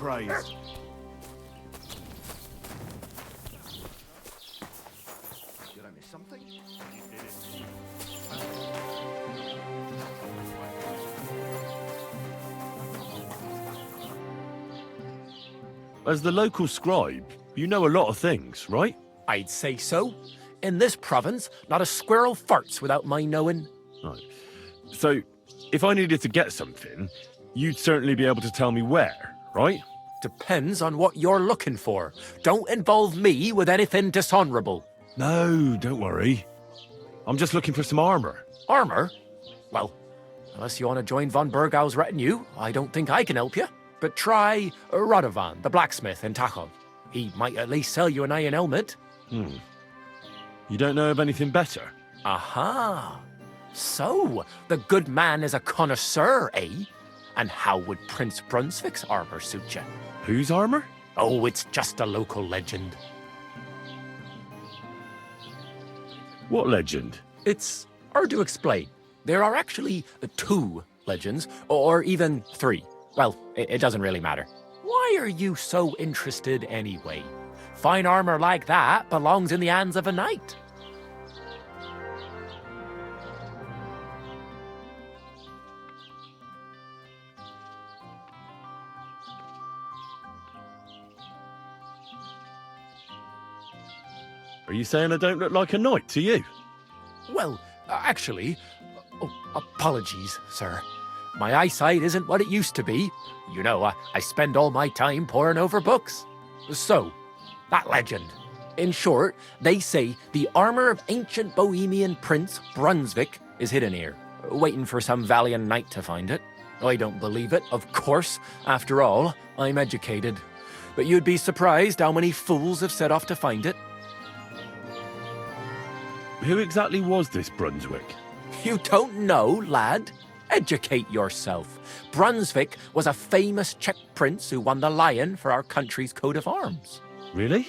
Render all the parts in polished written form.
praised. Did I miss something? As the local scribe, you know a lot of things, right? I'd say so. In this province, not a squirrel farts without my knowing. Right. So, if I needed to get something, you'd certainly be able to tell me where, right? Depends on what you're looking for. Don't involve me with anything dishonorable. No, don't worry. I'm just looking for some armor. Armor? Well, unless you want to join von Burgau's retinue, I don't think I can help you. But try Radovan, the blacksmith in Tachov. He might at least sell you an iron helmet. You don't know of anything better? Aha! So, the good man is a connoisseur, eh? And how would Prince Brunswick's armor suit you? Whose armor? Oh, it's just a local legend. What legend? It's hard to explain. There are actually 2 legends, or even 3. Well, it doesn't really matter. Why are you so interested anyway? Fine armor like that belongs in the hands of a knight. Are you saying I don't look like a knight to you? Well, actually... Oh, apologies, sir. My eyesight isn't what it used to be. You know, I spend all my time poring over books. So, that legend. In short, they say the armor of ancient Bohemian Prince Brunswick is hidden here, waiting for some valiant knight to find it. I don't believe it, of course. After all, I'm educated. But you'd be surprised how many fools have set off to find it. Who exactly was this Brunswick? You don't know, lad? Educate yourself. Brunswick was a famous Czech prince who won the lion for our country's coat of arms. Really?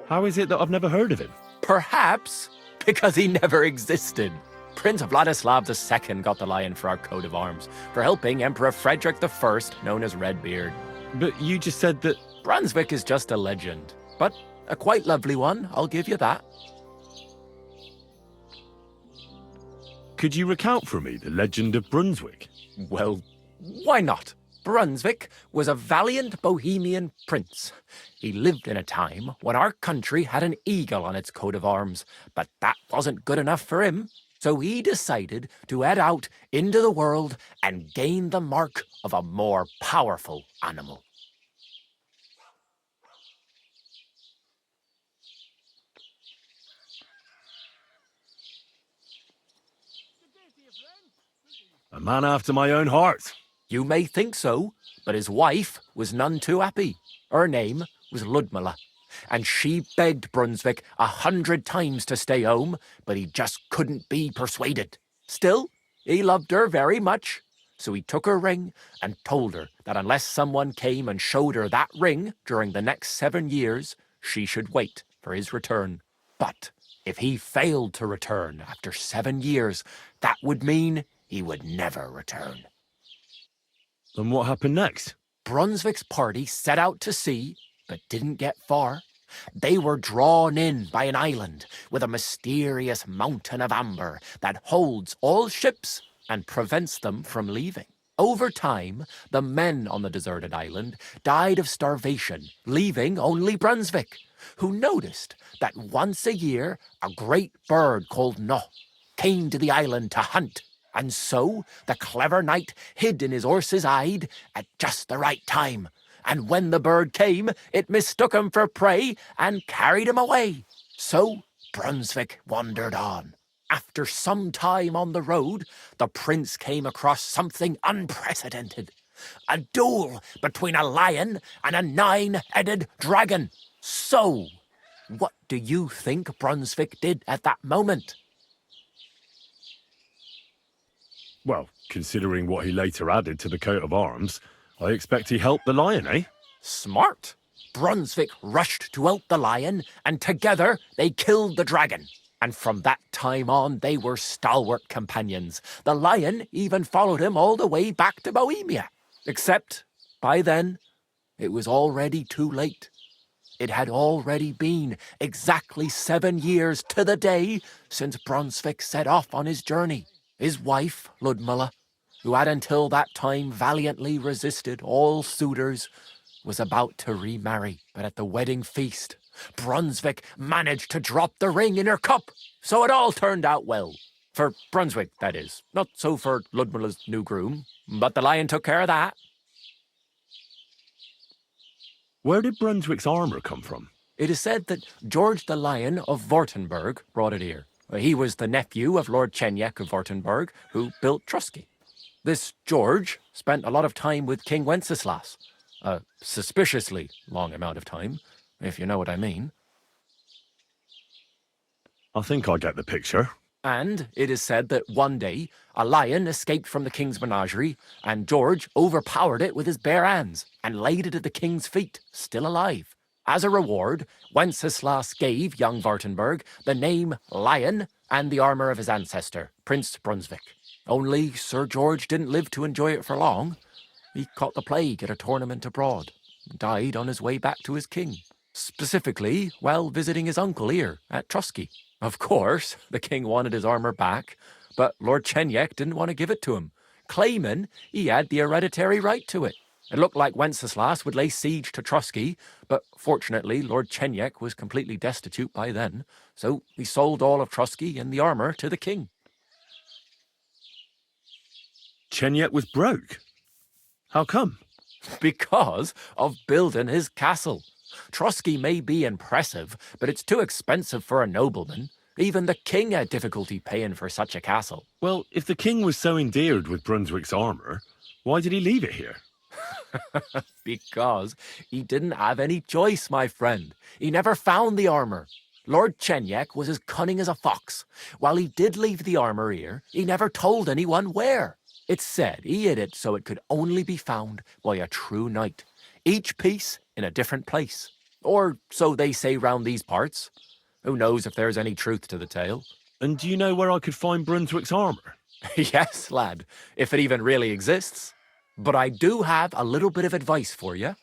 How is it that I've never heard of him? Perhaps because he never existed. Prince Vladislav II got the lion for our coat of arms for helping Emperor Frederick I, known as Redbeard. But you just said that... Brunswick is just a legend, but a quite lovely one, I'll give you that. Could you recount for me the legend of Brunswick? Well, why not? Brunswick was a valiant Bohemian prince. He lived in a time when our country had an eagle on its coat of arms, but that wasn't good enough for him. So he decided to head out into the world and gain the mark of a more powerful animal. A man after my own heart. You may think so, but his wife was none too happy. Her name was Ludmilla, and she begged Brunswick 100 times to stay home, but he just couldn't be persuaded. Still, he loved her very much, so he took her ring and told her that unless someone came and showed her that ring during the next 7 years, she should wait for his return. But if he failed to return after 7 years, that would mean he would never return. And what happened next? Brunswick's party set out to sea, but didn't get far. They were drawn in by an island with a mysterious mountain of amber that holds all ships and prevents them from leaving. Over time, the men on the deserted island died of starvation, leaving only Brunswick, who noticed that once a year a great bird called No came to the island to hunt. And so the clever knight hid in his horse's hide at just the right time. And when the bird came, it mistook him for prey and carried him away. So Brunswick wandered on. After some time on the road, the prince came across something unprecedented. A duel between a lion and a 9-headed dragon. So, what do you think Brunswick did at that moment? Well, considering what he later added to the coat of arms, I expect he helped the lion, eh? Smart. Brunswick rushed to help the lion, and together they killed the dragon. And from that time on, they were stalwart companions. The lion even followed him all the way back to Bohemia. Except, by then, it was already too late. It had already been exactly 7 years to the day since Brunswick set off on his journey. His wife, Ludmilla, who had until that time valiantly resisted all suitors, was about to remarry. But at the wedding feast, Brunswick managed to drop the ring in her cup, so it all turned out well. For Brunswick, that is. Not so for Ludmilla's new groom, but the lion took care of that. Where did Brunswick's armour come from? It is said that George the Lion of Württemberg brought it here. He was the nephew of Lord Chenyek of Württemberg, who built Trusky. This George spent a lot of time with King Wenceslas. A suspiciously long amount of time, if you know what I mean. I think I get the picture. And it is said that one day, a lion escaped from the king's menagerie, and George overpowered it with his bare hands and laid it at the king's feet, still alive. As a reward, Wenceslas gave young Württemberg the name Lion and the armour of his ancestor, Prince Brunswick. Only Sir George didn't live to enjoy it for long. He caught the plague at a tournament abroad, and died on his way back to his king. Specifically, while visiting his uncle here at Trusky. Of course, the king wanted his armour back, but Lord Chenyek didn't want to give it to him, claiming he had the hereditary right to it. It looked like Wenceslas would lay siege to Trusky, but fortunately Lord Chenyek was completely destitute by then, so he sold all of Trusky and the armour to the king. Chenyek was broke. How come? Because of building his castle. Trusky may be impressive, but it's too expensive for a nobleman. Even the king had difficulty paying for such a castle. Well, if the king was so endeared with Brunswick's armour, why did he leave it here? Because he didn't have any choice, my friend. He never found the armour. Lord Chenyek was as cunning as a fox. While he did leave the armour here, he never told anyone where. It's said he hid it so it could only be found by a true knight. Each piece in a different place. Or so they say round these parts. Who knows if there's any truth to the tale? And do you know where I could find Brunswick's armour? Yes, lad, if it even really exists. But I do have a little bit of advice for you.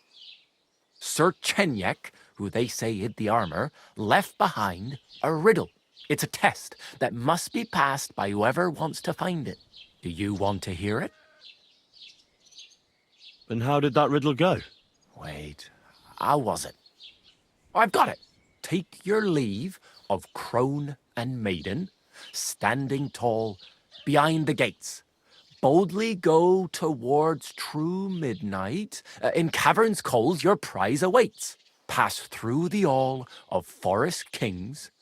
Sir Chenyek, who they say hid the armour, left behind a riddle. It's a test that must be passed by whoever wants to find it. Do you want to hear it? And how did that riddle go? Wait, how was it? I've got it. Take your leave of crone and maiden, standing tall behind the gates. Boldly go towards true midnight. In caverns cold your prize awaits. Pass through the all of forest kings,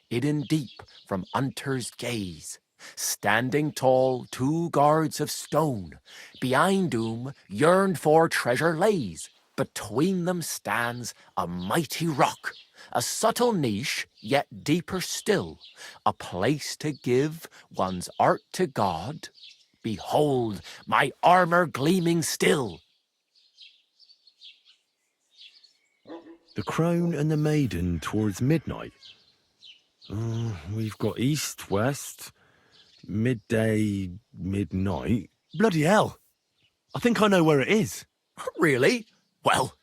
hidden deep from hunter's gaze. Standing tall, 2 guards of stone, behind whom yearned for treasure lays. Between them stands a mighty rock, a subtle niche, yet deeper still, a place to give one's art to God. Behold, my armour gleaming still. The crone and the maiden towards midnight. We've got east, west, midday, midnight. Bloody hell! I think I know where it is. Really? Well,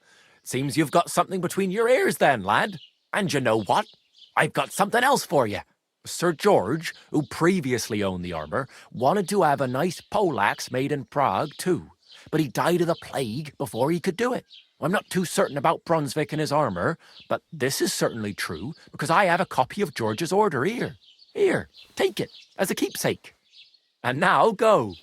seems you've got something between your ears then, lad. And you know what? I've got something else for you. Sir George, who previously owned the armour, wanted to have a nice poleaxe made in Prague too, but he died of the plague before he could do it. I'm not too certain about Brunswick and his armour, but this is certainly true because I have a copy of George's order here. Here, take it as a keepsake. And now go.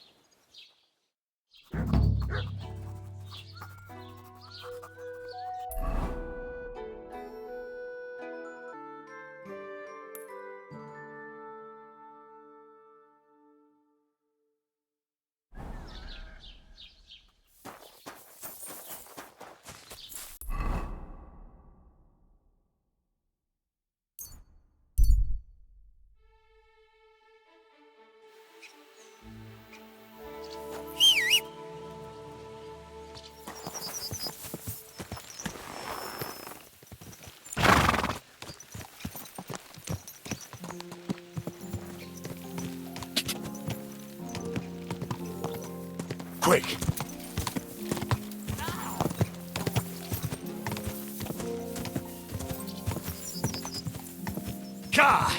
Gah!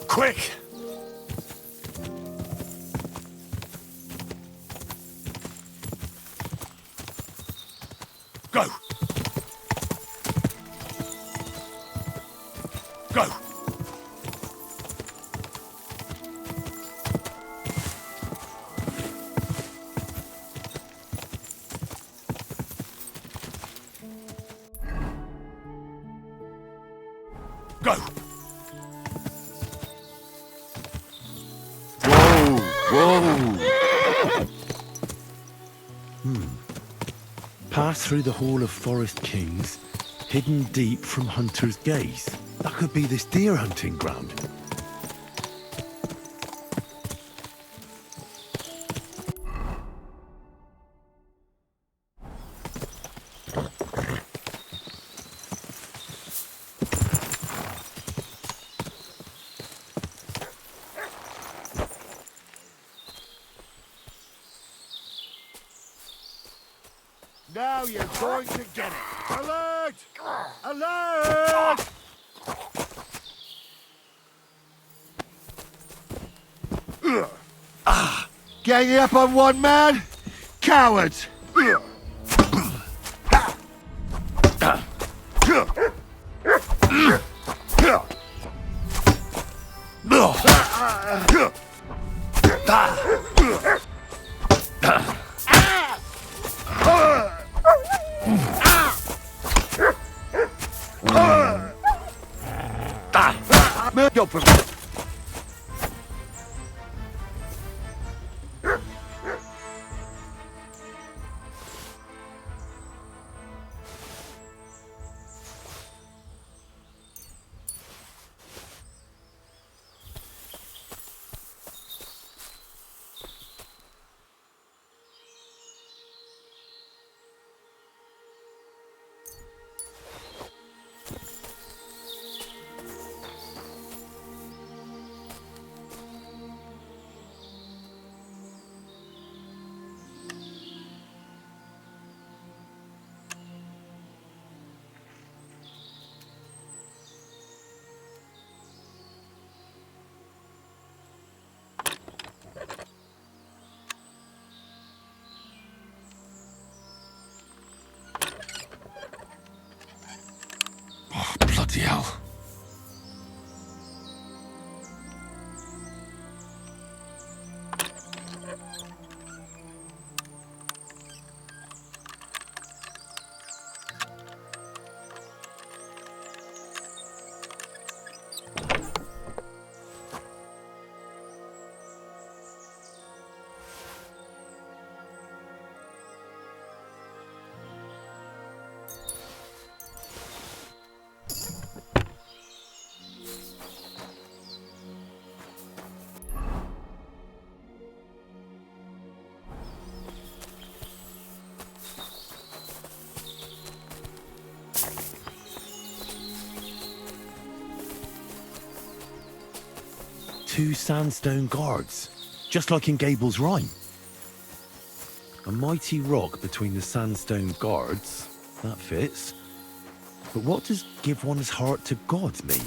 Quick! Go! Go! Go! Whoa! Pass through the Hall of Forest Kings, hidden deep from hunter's gaze. That could be this deer hunting ground. Now you're going to get it. Alert! Alert! Ganging up on one man? Cowards! Bloody hell. Two sandstone guards, just like in Gable's rhyme. A mighty rock between the sandstone guards, that fits. But what does give one's heart to God mean?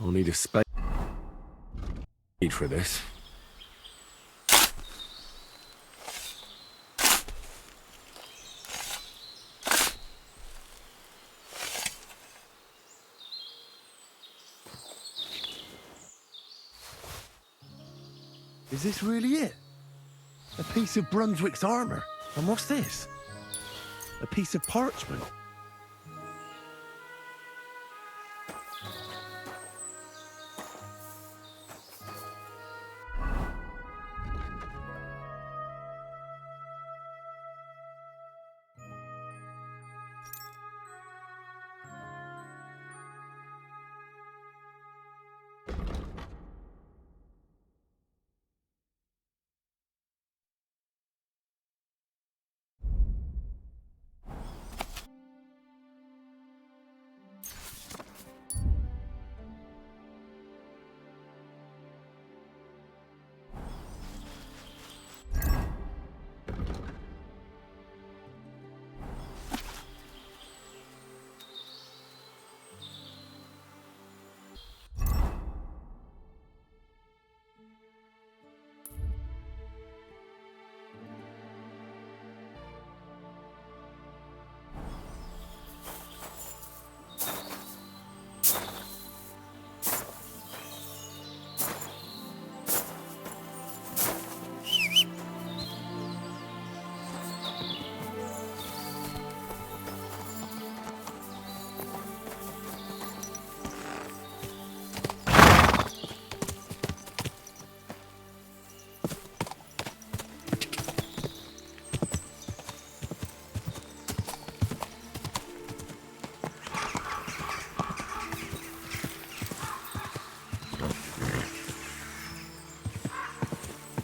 I'll need a spade for this. Is this really it? A piece of Brunswick's armor? And what's this? A piece of parchment?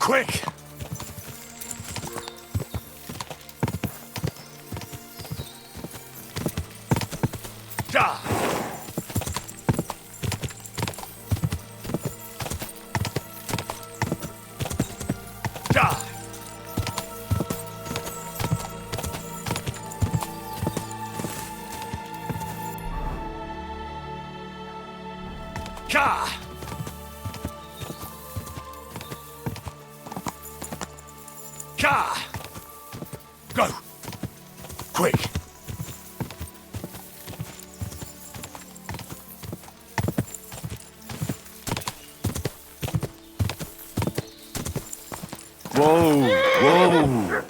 Quick! Ja! Ja! Ja! Ja! Go! Quick! Whoa! Whoa!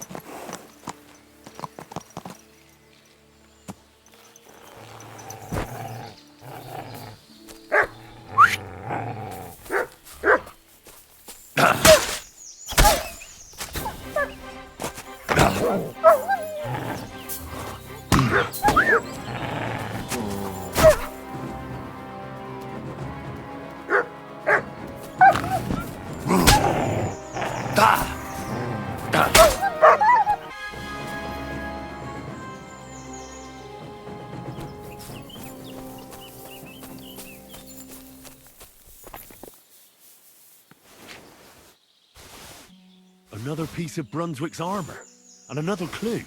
Another piece of Brunswick's armor, and another clue.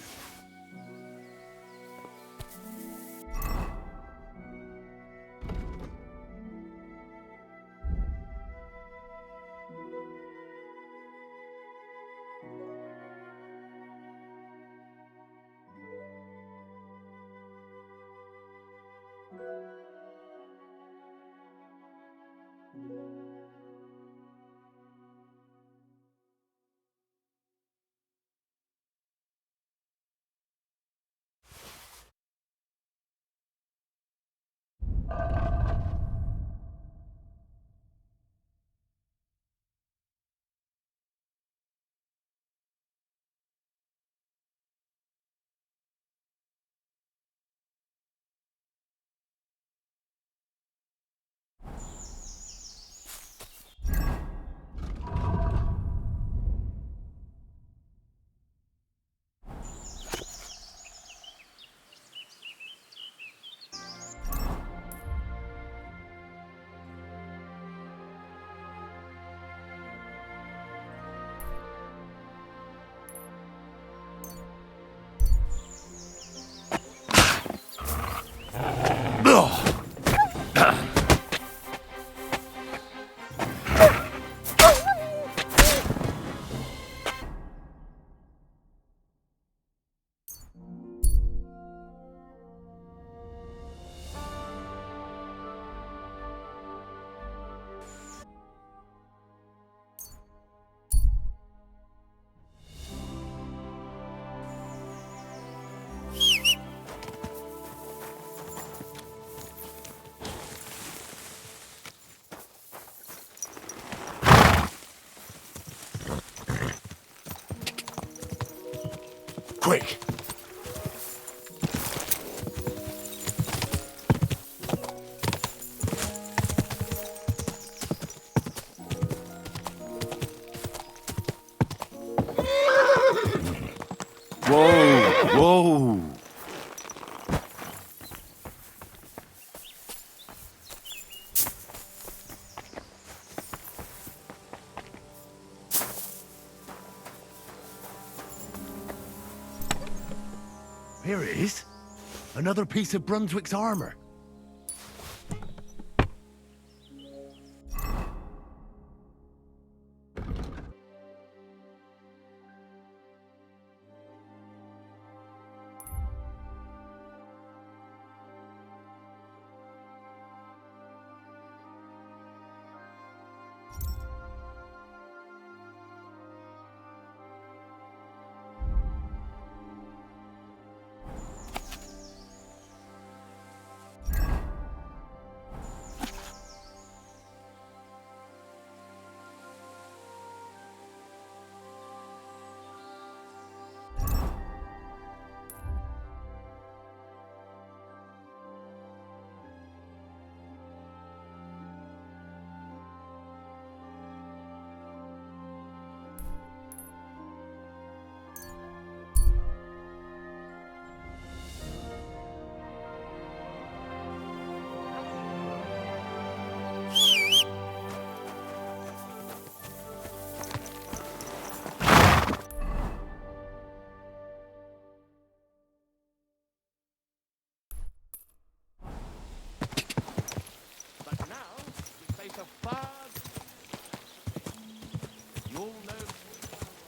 Quick! Whoa! Whoa! Here it is. Another piece of Brunswick's armor.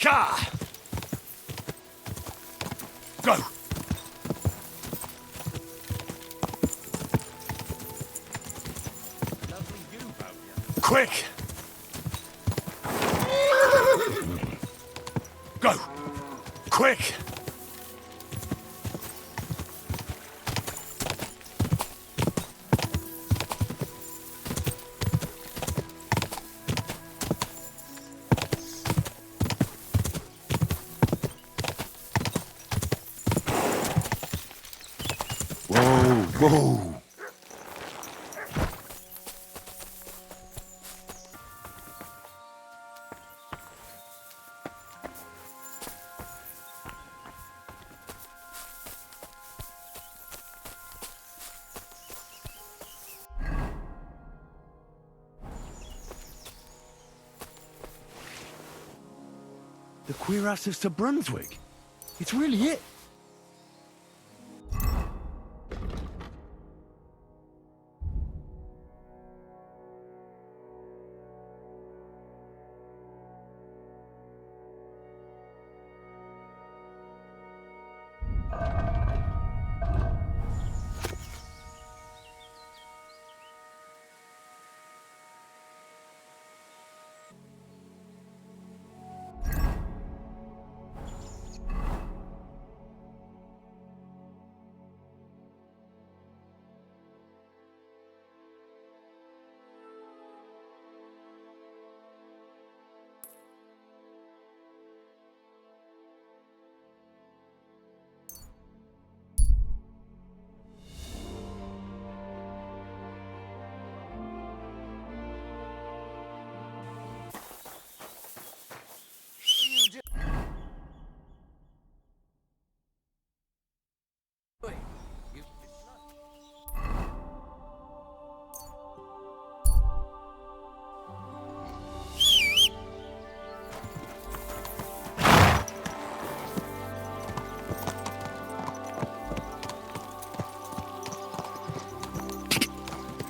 Ka! Go! Quick! Go! Quick! Whoa! The cuirass to Brunswick. It's really it.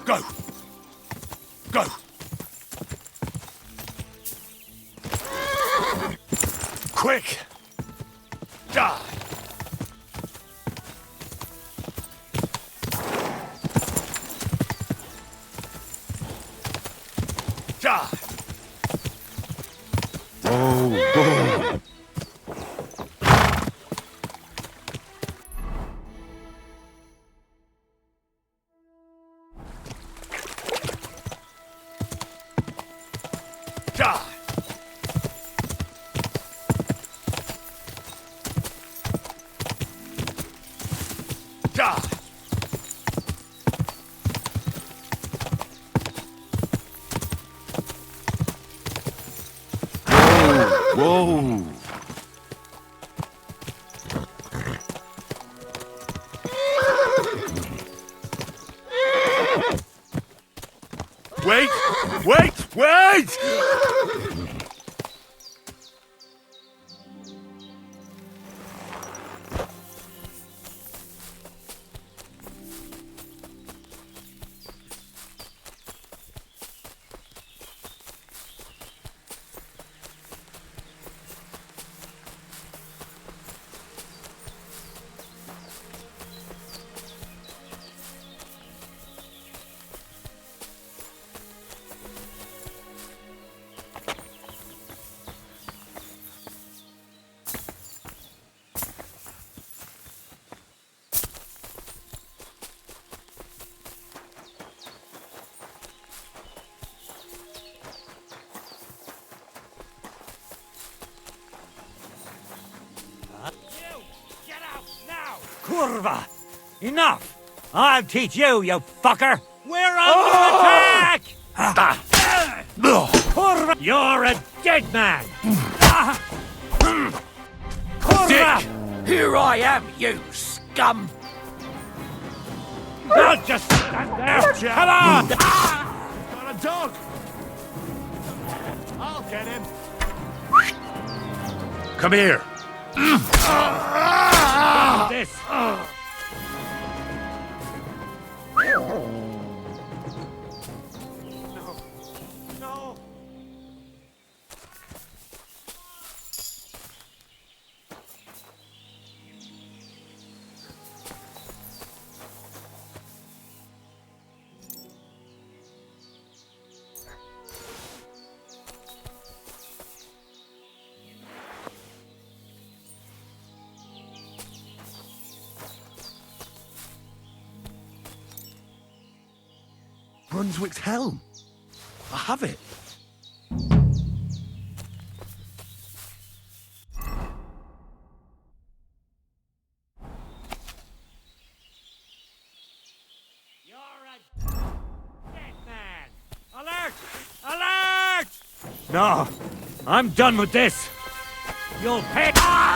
Go! Go! Quick! Die! Die! Oh, Die! Die! Whoa! Wait! Wait! Wait! Kurva! Enough! I'll teach you, you fucker! We're under attack! Kurva! You're a dead man! Kurva! Here I am, you scum! I'll just stand there! Come on! Got a dog! I'll get him! Come here! This! No! Brunswick's helm. I have it. You're a dead man! Alert! Alert! No, I'm done with this. You'll pay. Ah!